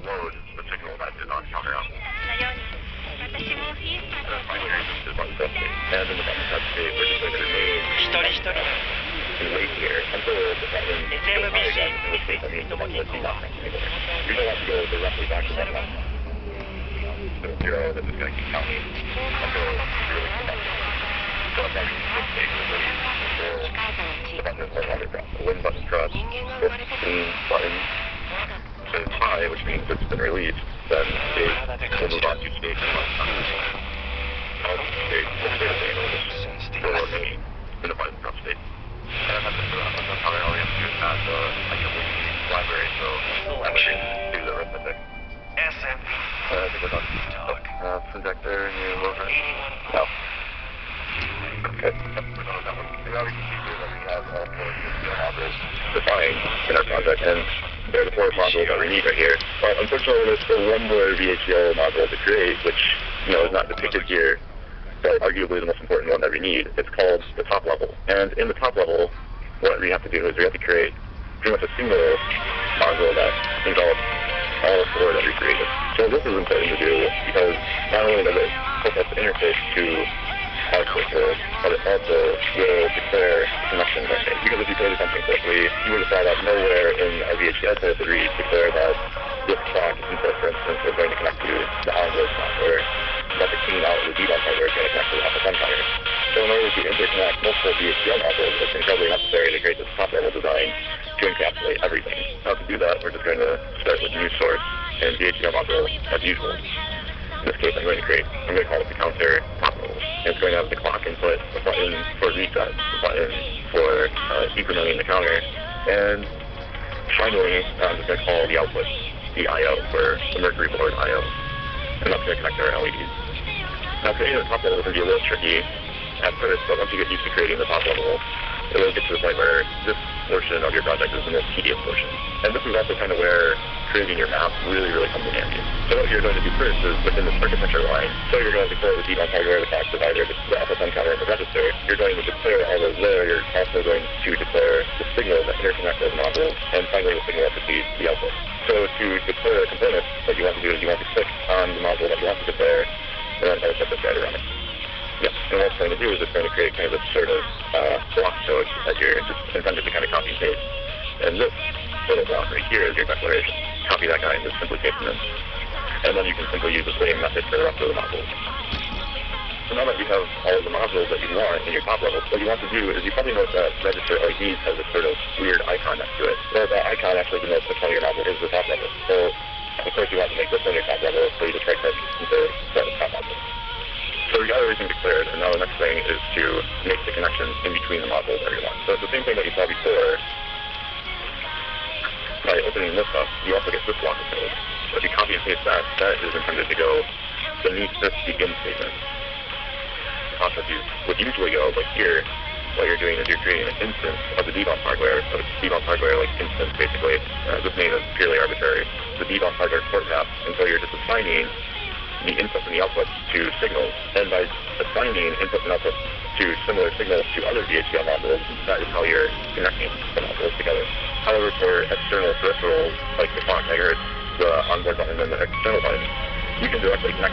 load the signal that is on counter output. The primary is the button press state, and in the button press state, we're just going to remain and wait here until the button is high again, in which case that means the button is not pressed anymore. We don't have to go directly back to that button. So 0, this is going to keep counting until you release the button. So that's actually this state is released until the button is no longer pressed. So when button pressed, this green button is high, which means it's been released, then state will move on to state 1. All these states will stay the same, will remain in the button press state. And that's it for that one. That's how all we have to do is add the library, so I'm going to do the arithmetic. I think we're done. Projector, new over. No. Okay. We're done with that one. And now we can see here that we have all 4 modules defined in our project, and they're the 4 modules that we need right here. But unfortunately, there's still one more VHDL module to create, which, is not depicted here, but arguably the most important one that we need. It's called the top level. And in the top level, what we have to do is we have to create pretty much a single module that involves all 4 that we created. So this is important to do because not only does it help us interface to our clicker, but it also will declare the connection that made. Because if you created something quickly, you would have saw that nowhere in our VHDL code did we declare that this clock input, for instance, is going to connect to the onboard clock, or that the keying out of the debug hardware is going to connect to the alpha counter. So in order to interconnect multiple VHDL modules, it's incredibly necessary to create this top-level design to encapsulate everything. Now to do that, we're just going to start with new source and VHDL module as usual. In this case, I'm going to call it the counter top level. And it's going to have the clock input, the button for reset, the button for incrementing the counter, and finally, I'm just going to call the output the I/O for the Mercury board I/O. And that's going to connect our LEDs. Now creating the top level is going to be a little tricky at first, but once you get used to creating the top level, it will get to the point where this portion of your project is the most tedious portion. And this is also kind of where creating your map really comes in handy. So what you're going to do first is within this architecture line, so you're going to declare the debug hardware, the clock divider, the alpha counter, and the register. You're going to declare all those there. You're also going to declare the signal that interconnect those modules, and finally the signal that receives the output. So to declare a component, what you want to do is you want to click on the module that you want to declare, and then set the guide around it. Yep, and what it's going to do is it's going to create kind of this sort of block code that you're just intended to kind of copy and paste. And this little block right here is your declaration. Copy that guy and just simply paste it in. And then you can simply use the same method for the rest of the modules. So now that you have all of the modules that you want in your top level, what you want to do is you probably notice that register LEDs has this sort of weird icon next to it. Well, that icon actually denotes which one of your modules is the top level. So, of course, you want to make this one your top level, so you just right-click and say set as top module. So we got everything declared, and now the next thing is to make the connections in between the modules that you want. So it's the same thing that you saw before. By opening this up, you also get this block of code. So if you copy and paste that, that is intended to go beneath this begin statement. The process would usually go, but here, what you're doing is you're creating an instance of the debug hardware. So it's debug hardware like instance, basically. This name is purely arbitrary. The debug hardware port map, and so you're just assigning the inputs and the outputs to signals. And by assigning inputs and outputs to similar signals to other VHDL modules, that is how you're connecting the modules together. However, for external peripherals, like the clock, the onboard button, and the external button, you can directly connect those